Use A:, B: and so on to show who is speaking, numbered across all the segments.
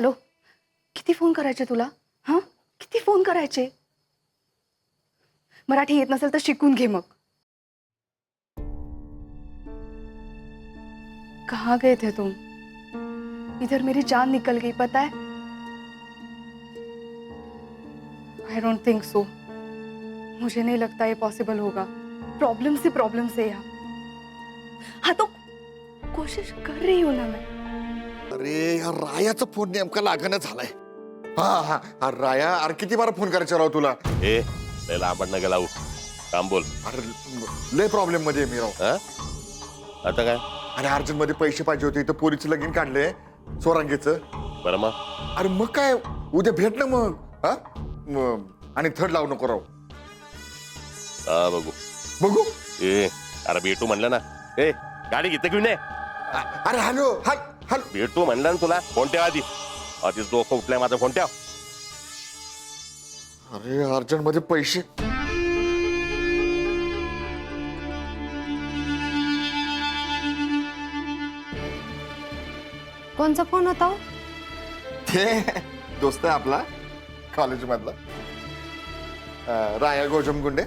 A: Hello, किती phone करायचे तुला? हां, किती फोन करायचे? मराठी येत नसेल तर शिकून घे मग. कहाँ गए थे तुम? इधर मेरी जान निकल गई, पता है? I don't think so. मुझे नहीं लगता ये पॉसिबल होगा. प्रॉब्लम से यहाँ. हाँ तो कोशिश कर रही हूँ ना मैं.
B: अरे या रायाचा फोन नेमका लागणं झालाय. हा हा हा राया, अरे किती बार फोन करायचा राव तुला.
C: ए त्याला आपण नका लावू. काम बोल.
B: अरे लय प्रॉब्लेम मध्ये आहे मी राव.
C: हा आता काय?
B: अरे अर्जंट मध्ये पैसे पाहिजे होते, इथं पोरीचं लगीन काढले सोरांगेचं.
C: बरं मग
B: अरे मग काय, उद्या भेट ना मग. हा आणि थर्ड लावू नको राव.
C: हा बघू
B: बघू.
C: ए अरे भेटू म्हणलं ना. ए गाडी घेते घेऊन ये.
B: अरे हॅलो हॅलो.
C: भेटू म्हणलं ना तुला. फोन ठेव आधी. आधीच डोकं उठलंय माझा. फोन ठेव.
B: अरे अर्जंट मध्ये पैसे.
A: कोणचा फोन होता हो?
B: ते दोस्त आहे आपला कॉलेज मधला राया गोजमगुंडे.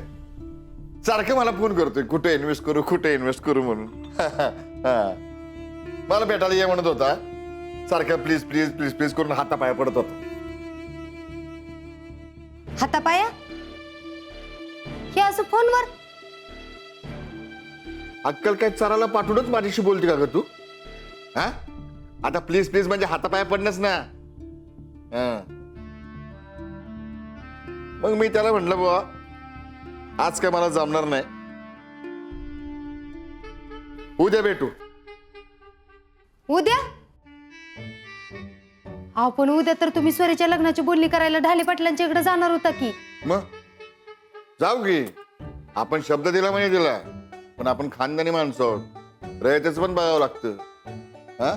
B: सारखे मला फोन करतोय, कुठे इन्व्हेस्ट करू म्हणून. मला भेटायला ये म्हणत होता. सारखं प्लीज प्लीज प्लीज प्लीज करून हातापाया पडत होता.
A: हातापाया? हे असं फोनवर?
B: अक्कल काय चाराला पाठवूनच माझ्याशी बोलते का ग तू? हा आता प्लीज प्लीज म्हणजे हातापाया पडणंच ना. मग मी त्याला म्हटलं बुवा आज काय मला जमणार नाही, उद्या भेटू.
A: उद्या? अहो पण उद्या तर तुम्ही स्वरीच्या लग्नाची बोलणी करायला ढाले पाटलांच्या इकडे जाणार होता की.
B: मग जाऊ की. आपण शब्द दिला म्हणजे दिला, पण आपण खानदानी माणसं आहोत. रयतेच पण बघावं लागतं. हा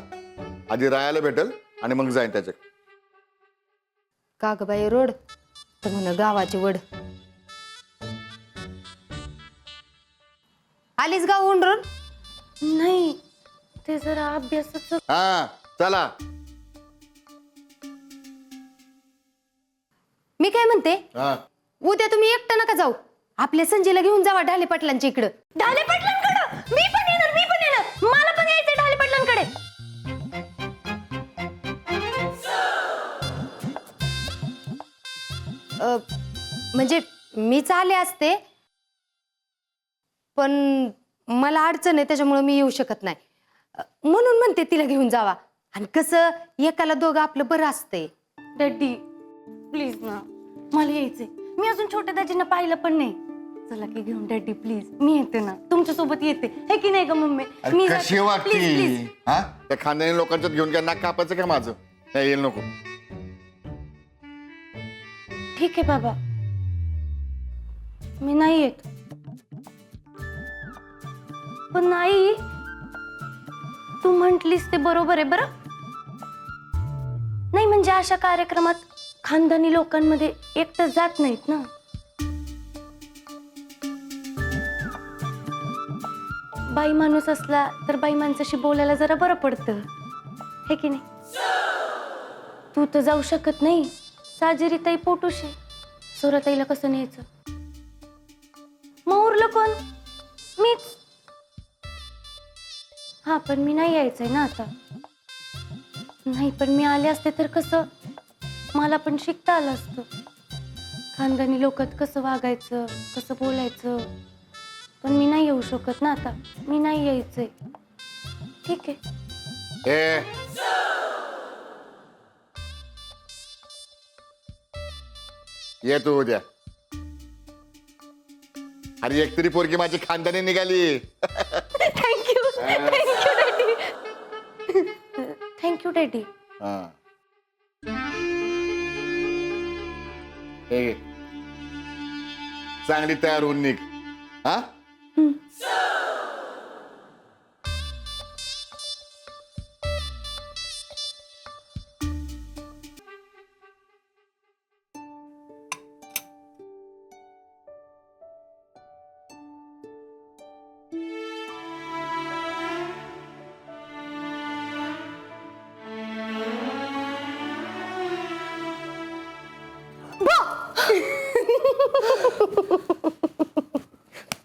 B: आधी रायाला भेटल आणि मग जाईन त्याच्या.
A: कागबाई रोड तर म्हण गावाची वड. आलीस गाव उंडरून?
D: नाही, ते जरा अभ्यासाचं.
B: हा चला.
A: मी काय म्हणते,
B: हा
A: उद्या तुम्ही एकटं नका जाऊ. आपल्या संजीला घेऊन जावा ढाले पाटलांच्या इकडं.
D: ढाले पाटलांकडे मी पण येणार. मला पण यायचंय ढाले पाटलांकडे.
A: म्हणजे मी चाले असते, पण मला अडचण आहे त्याच्यामुळे मी येऊ शकत नाही. म्हणून म्हणते तिला घेऊन जावा. आणि कसं एकाला दोघं आपलं बरं असतंय.
D: डॅडी प्लीज ना, मला यायचंय. मी अजून छोट्या दाजींना पाहिलं पण नाही. चला की घेऊन डॅडी प्लीज. मी येते ना, तुमच्या सोबत येते. हे की नाही ग मम्मी? मी
B: कशी
D: प्लीज
B: वाटती.
D: प्लीज.
B: हा त्या खानदानी लोकांच्यात घेऊन काय नाक कापायचं काय माझं? नाही येईल नको.
D: ठीक आहे बाबा, मी नाही येत. पण नाही, तू म्हंटलीस ते बरोबर आहे बरं. नाही म्हणजे अशा कार्यक्रमात खानदानी लोकांमध्ये एकटं जात नाहीत ना. बाई माणूस असला तर बाई माणसाशी बोलायला जरा बरं पडतं. हे की नाही? तू तर जाऊ शकत नाही. साजरीताई पोटुशे, सोराताईला कसं न्यायचं? मग उरलं कोण? मीच. हा पण मी नाही यायचंय ना आता. नाही पण मी आले असते तर कसं मला पण शिकता आलं असतं. खानदानी लोकात कसं वागायचं, कसं बोलायचं. पण मी नाही येऊ शकत ना आता. मी नाही यायचंय. ठीक आहे.
B: ए ये तू उद्या. अरे एकतरी पोरगी माझी खानदानी निघाली.
D: Thank you daddy. Thank you daddy.
B: हा ए चांगली तयार होऊन निघ. हा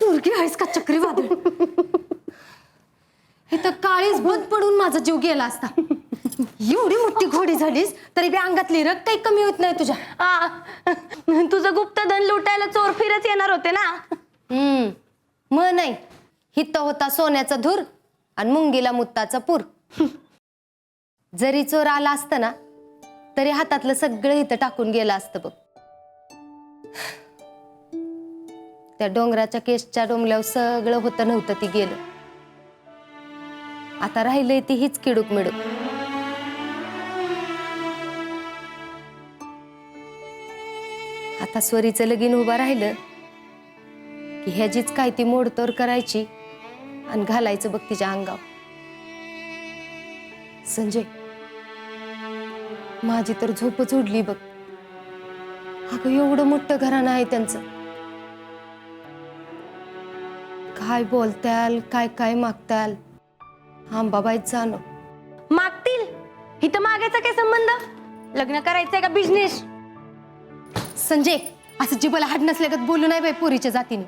D: तुरगी आहेस का चक्रीवादळ? हे तर काळीच बंद पडून माझा जीव गेला असता. एवढी मोठी घोडी झालीस तरी बी अंगातली रग काही कमी होत नाही तुझ्या.
E: तुझं गुप्तधन लुटायला चोर फिरच येणार होते ना.
D: मग नाही, हित होता सोन्याचा धूर आणि मुंगीला मुत्ताचा पूर. जरी चोर आला असतं ना तरी हातातलं सगळं इथं टाकून गेलं असतं बघ. त्या डोंगराच्या केसच्या डोंबल्यावर सगळं होतं नव्हतं ती गेलं. आता राहिलंय ती हीच किडूक मिडूक. आता स्वरीचं लगीन उभं राहिलं की ह्याचीच काय ती मोडतोड करायची आणि घालायचं बघ तिच्या अंगावर. संजय, माझी तर झोपच उडली बघ. अगं एवढं मोठं घराणं आहे त्यांचं. काय बोलताल, काय काय मागताल, आंबाबाईच जाणो.
E: मागतील इथं मागायचा काय संबंध? लग्न करायचंय का बिझनेस?
D: संजय, असं जिबाला हाड नसल्यागत बोलू नाही बाई पोरीच्या जातीने.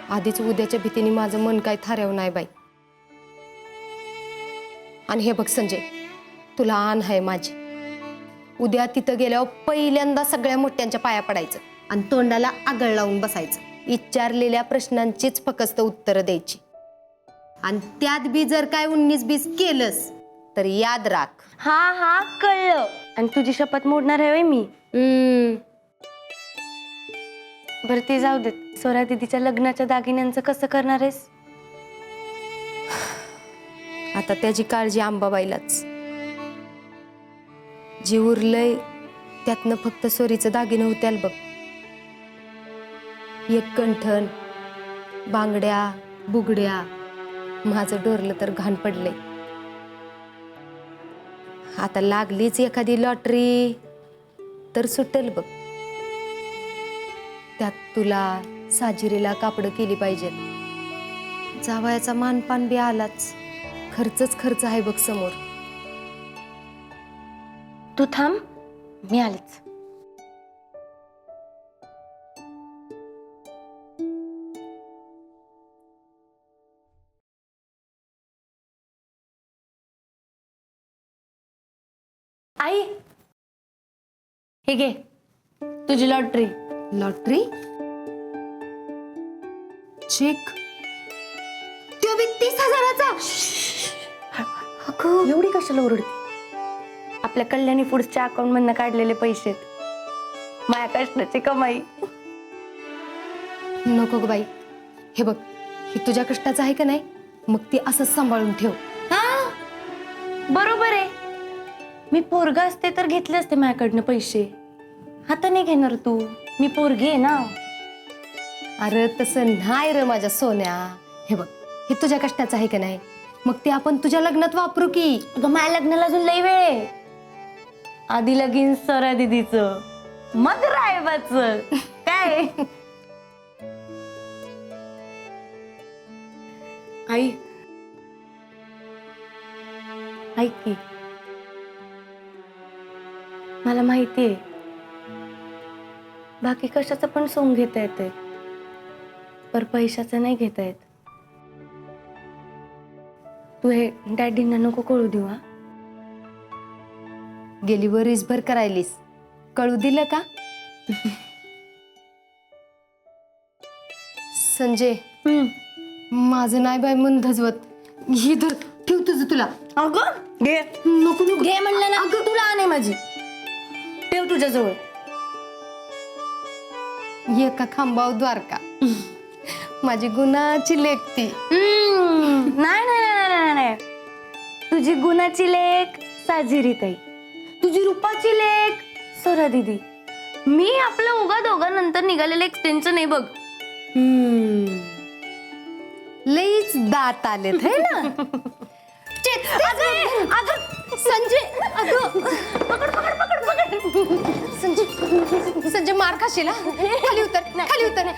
D: आधीच उद्याच्या भीतीने माझं मन काय थाऱ्याव नाही बाई. आणि हे बघ संजय, तुला आण आहे माझी. उद्या तिथं गेल्यावर पहिल्यांदा सगळ्या मोठ्यांच्या पाया पडायचं आणि तोंडाला आगळ लावून बसायचं. विचारलेल्या प्रश्नांचीच फक्त उत्तरं द्यायची. आणि त्यात बी जर काय 19-20 केलंस तर याद राख.
E: हा कळलं. आणि तुझी शपथ मोडणार आहे होय मी. बरं ते जाऊ देत. सोरा दीदीच्या लग्नाच्या दागिन्यांचं कसं करणार आहेस?
D: आता त्याची काळजी आंबाबाईलाच. जे उरलंय त्यातनं फक्त सोरीचं दागिनं होत्याल बघ. एक कंठण, बांगड्या, बुगड्या. माझं डोरलं तर घाण पडलंय. आता लागलीच एखादी लॉटरी तर सुटेल बघ. त्यात तुला साजिरीला कापडं केली पाहिजेत. जावयाचा मानपान बी आलाच. खर्चच खर्च आहे बघ समोर.
E: तू थांब, मी आलेच. आई, हे घे तुझी लॉटरी.
D: लॉटरी? चेक? तो बी 30,000चा?
E: अगं एवढी कशाला ओरडते? आपल्या कल्याणी फूड्सच्या अकाउंट मधनं काढलेले पैसे, माझ्या कष्टाची कमाई.
D: नको ग बाई. हे बघ, हे तुझ्या कष्टाचं आहे का नाही, मग ती असंच सांभाळून ठेव.
E: हा बरोबर आहे. मी पोरगा असते तर घेतले असते माझ्याकडनं पैसे. आता नाही घेणार तू, मी पोरगी आहे ना.
D: अरे तसं नाही रे माझ्या सोन्या. हे बघ, हे तुझ्या कष्टाचं आहे का नाही, मग ते आपण तुझ्या लग्नात वापरू की.
E: अगं माझ्या लग्नाला अजून लई वेळ आहे. आधी लगीन सोरा दीदीचं, मग रायबाचं. काय आई, ऐक की, मला माहिती आहे बाकी कशाचं पण सोंग घेता येते, पर पैशाचं नाही घेता येत. तू हे डॅडींना नको कळू देऊ. हा
D: गेली वरीसभर करायलीस, कळू दिलं का? संजय, माझं नाही बाय मन धजवत. ही धर, ठेव तुझं तुला.
E: अगं घे.
D: नको नको.
E: घे म्हणलं ना. अगं तुला आण आहे माझी, ठेव तुझ्याजवळ.
D: एका खांबाव द्वारका. माझी गुणाची लेकती.
E: नाही नाही नाही नाही, तुझी गुणाची लेक साजिरी ताई, तुझी रूपाची लेक सोरा दीदी. मी आपलं उगा दोघांनंतर निघालेलं एक्सटेन्शन आहे बघ.
D: लईच दात आलेत है ना. संजय, संजय मार खाशील हा? खाली उतर, खाली उतर.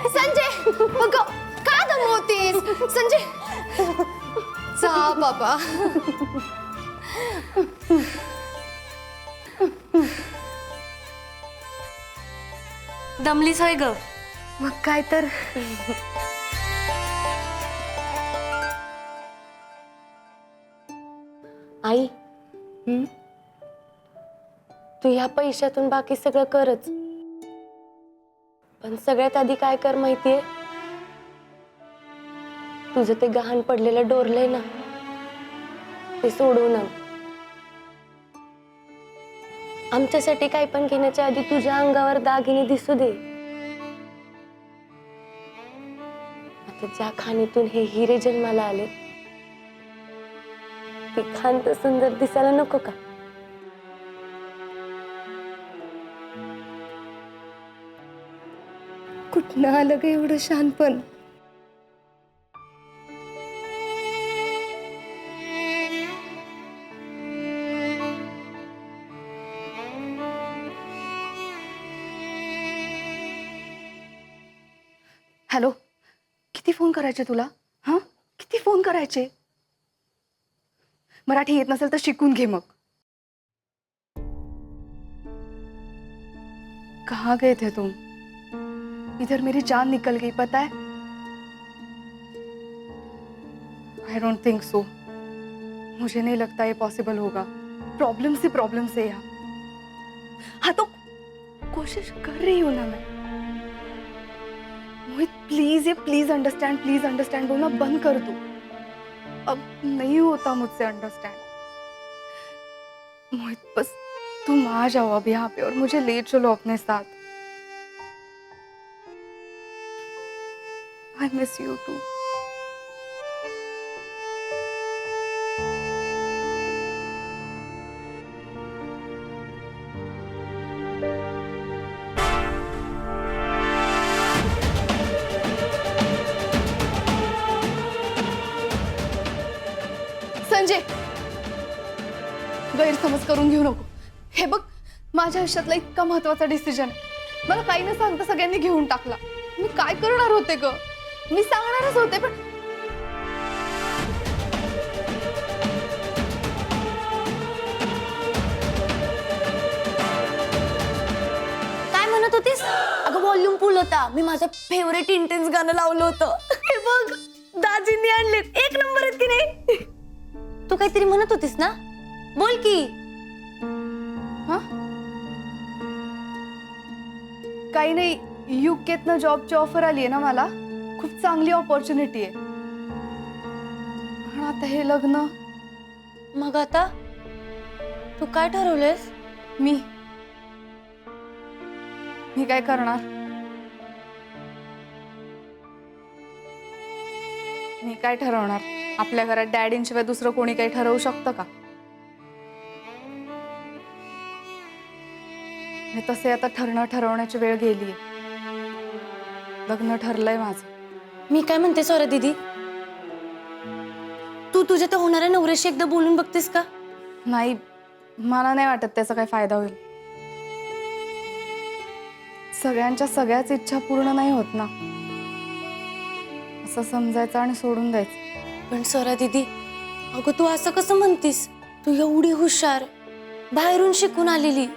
D: संजय अगं, का दमवतेस संजय? जा बाबा.
E: दमलीच होय ग.
A: मग काय तर.
D: आई तू ह्या पैशातून बाकी सगळं करच, पण सगळ्यात आधी काय कर माहितीये, तुझं ते गहाण पडलेलं डोरलंय ना ते सोडवून आण. आमच्यासाठी काय पण घेण्याच्या आधी तुझ्या अंगावर दागिने दिसू दे. आता ज्या खाणीतून हे हिरे जन्माला आले ती खान तर सुंदर दिसायला नको का?
A: कुठनं आलं ग एवढं शहाणपण? हॅलो, किती फोन करायचे तुला? हा, किती फोन करायचे? मराठी येत नसेल तर शिकून घे मग. कहाँ गए थे तुम? इधर मेरी जान निकल गई, पता है? I don't think so. मुझे नहीं लगता ये पॉसिबल होगा. प्रॉब्लम्स ही प्रॉब्लम्स है यहाँ. हाँ तो कोशिश कर रही हूँ ना मैं. मोहित प्लीज, ये प्लीज अंडरस्टैंड बोलना बंद कर दो. अब नहीं होता मुझसे अंडरस्टैंड. मोहित बस तुम आ जाओ अब यहाँ पे और मुझे ले चलो अपने साथ. I miss you too. Sanjay, गैरसमज करून घेऊ नको. हे बघ, माझ्या आयुष्यातला इतका महत्वाचा डिसिजन मला काही न सांगता सगळ्यांनी घेऊन टाकला. मी काय करणार होते ग? मी सांगणारच होते पण
E: काय म्हणत होतीस? अगं व्हॉल्यूम फुल होता. मी माझं फेवरेट इंटेन्स गाणं लावलं होतं. हे बघ, दाजींनी आणलेत. एक नंबर आहेत की नाही? तू काहीतरी म्हणत होतीस ना, बोल की.
A: हा, काही नाही. युकेतनं जॉबची ऑफर आली आहे ना मला. खूप चांगली ऑपॉर्च्युनिटी आहे. पण आता हे लग्न.
D: मग आता तू काय ठरवलंयस?
A: मी काय करणार? मी काय ठरवणार? आपल्या घरात डॅडींशिवाय दुसरं कोणी काही ठरवू शकतं का? मी तसे आता ठरवण्याची वेळ गेलीये. लग्न ठरलंय माझं.
D: मी काय म्हणते स्वरा दीदी, तू तुझ्या त्या होणाऱ्या नवऱ्याशी एकदा बोलून बघतेस का?
A: नाही, मला नाही वाटत त्याचा काही फायदा होईल. सगळ्यांच्या सगळ्याच इच्छा पूर्ण नाही होत ना. असं समजायचं आणि सोडून द्यायचं.
D: पण स्वरा दीदी, अगं तू असं कसं म्हणतीस? तू एवढी हुशार, बाहेरून शिकून आलेली,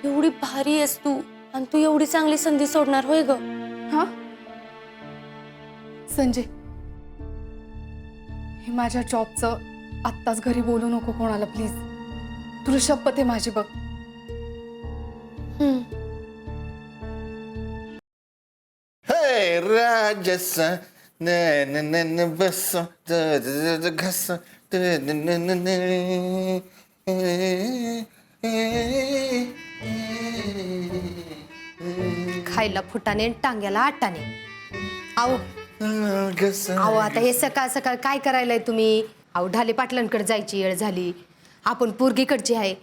D: एवढी भारी आहेस तू, आणि तू एवढी चांगली संधी सोडणार होय ग?
A: हा संजय, हे माझ्या जॉबचं आत्ताच घरी बोलू नको कोणाला प्लीज. तुला शपथ आहे माझी बघ.
B: हे राजस न न न न बस घस
F: खायला फुटाने टांग्याला आटाने. आहो अहो, आता हे सकाळ सकाळ काय करायलाय तुम्ही? अहो, ढाले पाटलांकडे जायची वेळ झाली. आपण पोरगीकडची आहे.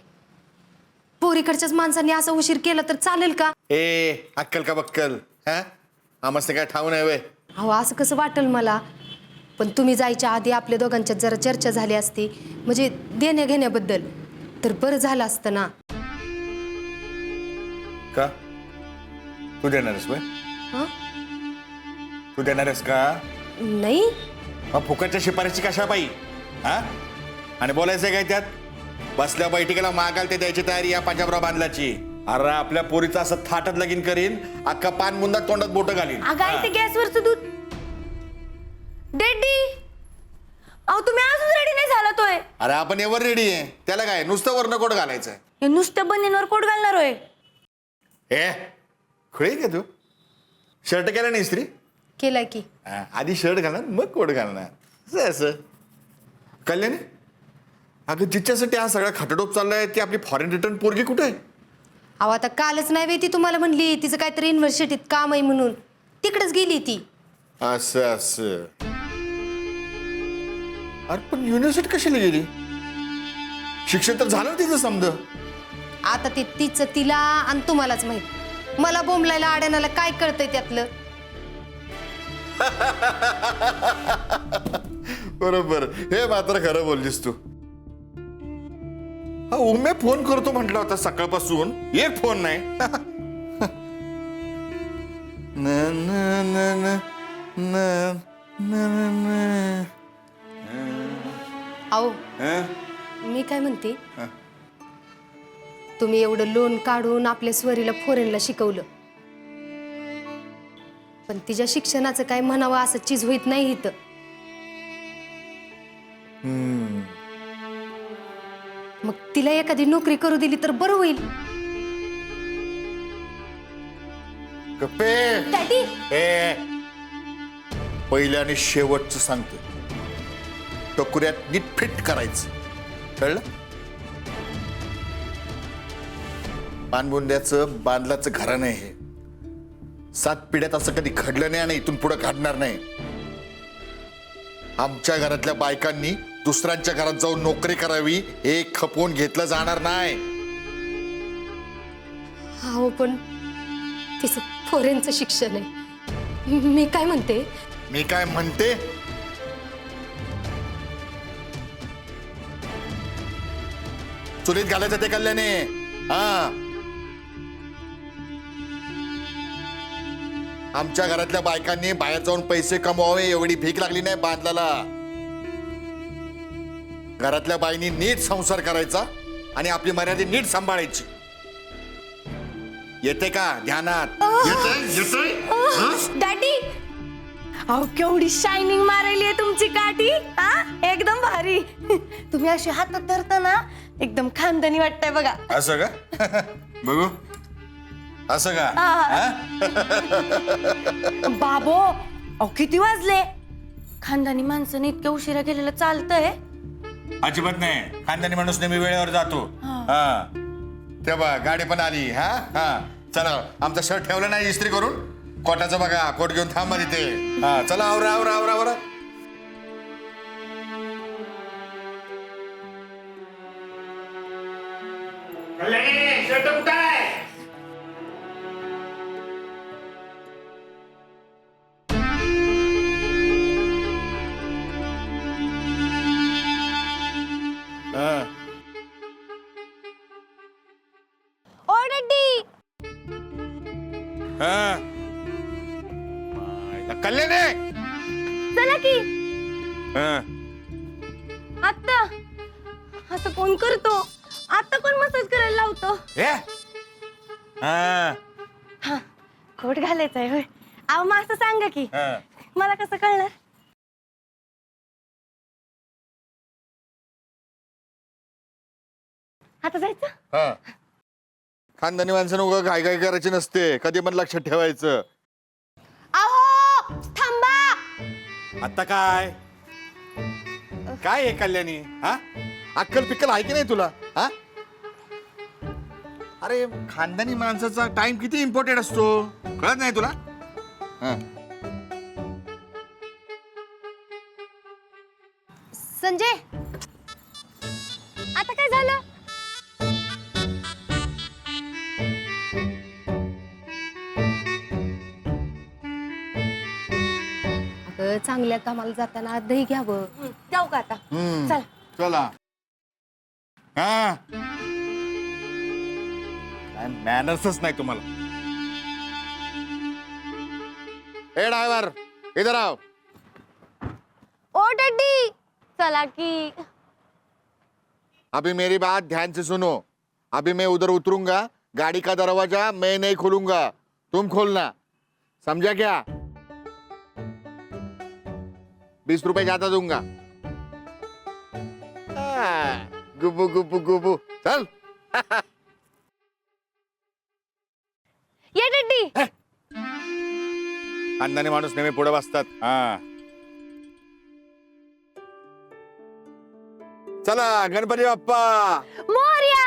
F: पोरीकडच्याच माणसांनी असं उशीर केला तर चालेल का?
B: ए अक्कल का बक्कल, हा आम्हाला काय ठाऊ नाही वे.
F: अहो, असं कसं वाटेल मला? पण तुम्ही जायच्या आधी आपल्या दोघांच्यात जरा चर्चा झाली असती, म्हणजे देण्या घेण्याबद्दल, तर बरं झालं असतं ना.
B: का तू देणारस बे?
F: हं?
B: तू देणारस का?
F: नाही.
B: मग फुकटच्या शिपारीची कशा पायी? हा, आणि बोलायचंय काय त्यात? बसल्या बैठकीला मागाल ते द्यायची तयारी या पंजाबराव बांधलाची. अरे आपल्या पोरीचं असं थाटात लगीन करीन, अख्खा पान मुंदा तोंडात बोट घालीन.
E: अगं आहे ते गॅसवरचं दूध. डेडी, अहो तुम्ही अजून रेडी नाही झाला तोय.
B: अरे आपण एवर रेडी आहे, त्याला काय नुसतं वर्ण कोट घालायचंय.
E: हे नुसत्या बनींवर कोट घालणार होय.
B: ए खुळे का तू? शर्ट केला नाही इस्त्री?
F: केलाय की.
B: आधी शर्ट घालणार मग कोट घालणार, असं असं. कल्याणी, अगं जिच्यासाठी हा सगळा खटडोप चाललाय ती आपली फॉरेन रिटर्न पोरगी कुठे आहे?
F: अहो आता कालच नाही वे ती तुम्हाला म्हणली तिचं काहीतरी युनिव्हर्सिटीत काम आहे म्हणून तिकडेच गेली ती.
B: असं असं. अरे पण युनिव्हर्सिटी कशाला गेली? शिक्षण तर झालं ना तिचं समज.
F: आता ते तिचं तिला आणि तुम्हालाच माहित. मला बोंबलायला आड्यानाला काय कळतंय त्यातलं?
B: बरोबर, हे मात्र खरं बोललीस तू. हा उमे फोन करतो म्हटला होता सकाळपासून, एक फोन नाही. न, न, न, न, न, न, न.
F: अहो
B: हं?
F: मी काय म्हणते, तुम्ही एवढं लोन काढून आपल्या स्वरीला फॉरेनला शिकवलं, पण तिच्या शिक्षणाचं काय म्हणावं असं चीज होत नाही इथं. मग तिला एखादी नोकरी करू दिली तर बरं होईल.
B: गप्पे.
F: डॅडी,
B: ए पहिल्या आणि शेवटचं सांगतो, टकुऱ्यात नीट फिट करायचं, कळलं? पानबुंद्याचं बांधलाचं घराणं आहे हे. 7 पिढ्यात असं कधी घडलं नाही आणि इथून पुढे घडणार नाही. आमच्या घरातल्या बायकांनी दुसऱ्यांच्या घरात जाऊन नोकरी करावी हे खपवून घेतलं जाणार नाही.
F: हो पण तिचं फॉरेनचं शिक्षण आहे. मी काय म्हणते,
B: मी काय म्हणते, चुलीत घालायचं ते कल्याणे. हा, आमच्या घरातल्या बायकांनी बाहेर जाऊन पैसे कमवावे एवढी भीक लागली नाही बांधलाला. घरातल्या बाईंनी नीट संसार करायचा आणि आपली मर्यादा नीट सांभाळायची. येते का ध्यानात?
E: डॅडी, अहो केवढी शायनिंग मारायली आहे तुमची काठी. हा एकदम भारी. तुम्ही अशी हातात धरता ना एकदम खानदानी वाटतंय बघा.
B: असं का? बघू असं का?
E: बाबो, अहो किती वाजले? खानदानी माणसाने इतक्या उशिरा गेलेलं चालतंय?
B: अजिबात नाही, खानदानी माणूस नेहमी वेळेवर जातो. हा तेव्हा गाडी पण आली. हा हा चला, आमचा शर्ट ठेवला नाही इस्त्री करून. कोटाचं बघा, कोट घेऊन थांबा तिथे. हा चला, आवरा आवरा आवरा आवरा.
E: ओ डॅडी,
B: कल्याणे,
E: चला की. आता असं कोण करतो? आता कोण मसाज करायला लावतो? हा, कोट घालायचा आहे होय. अहो मग असं सांगा की, मला कसं कळणार? आता जायचं?
B: खानदानी माणसानं उगा घाई घाई करायची नसते, कधी पण लक्षात ठेवायचं.
F: अहो थांबा.
B: आता काय काय आहे कल्याणी? हा अक्कल पिक्कल आहे की नाही तुला? हा अरे खानदानी माणसाचा टाइम किती इम्पॉर्टंट असतो, कळत नाही तुला? हा.
F: संजय, आता काय झालं? अगं चांगल्या कामाला जाताना दही घ्यावं.
E: जाऊ का आता? चला.
B: चला. हा काय मॅनर्सच नाही तुम्हाला. ए ड्रायव्हर, इधर आओ.
E: ओ डॅडी, चला की.
B: अभी मेरी बात ध्यान से सुनो. अभी मैं उधर उतरूंगा, गाड़ी का दरवाजा मैं नहीं खोलूंगा, तुम खोलना, समझा क्या? 20 रुपए ज्यादा दूंगा। गुबू गुबू गुबू, चल।
E: ये टेडी
B: खानदानी माणूस नेहमी पुढे बसतात. हा, चला गणपती बाप्पा.
E: मोरया.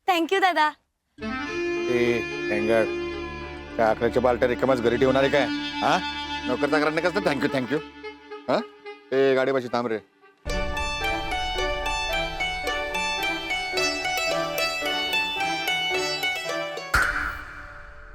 E: थँक्यू दादा.
B: ए थँगड, काय अकराच्या बालट्या रिकामच घरी ठेवणार आहे काय? हा, नोकर चाकरांना कसं थँक्यू थँक्यू. हा, ए गाडी पाशी थांब रे.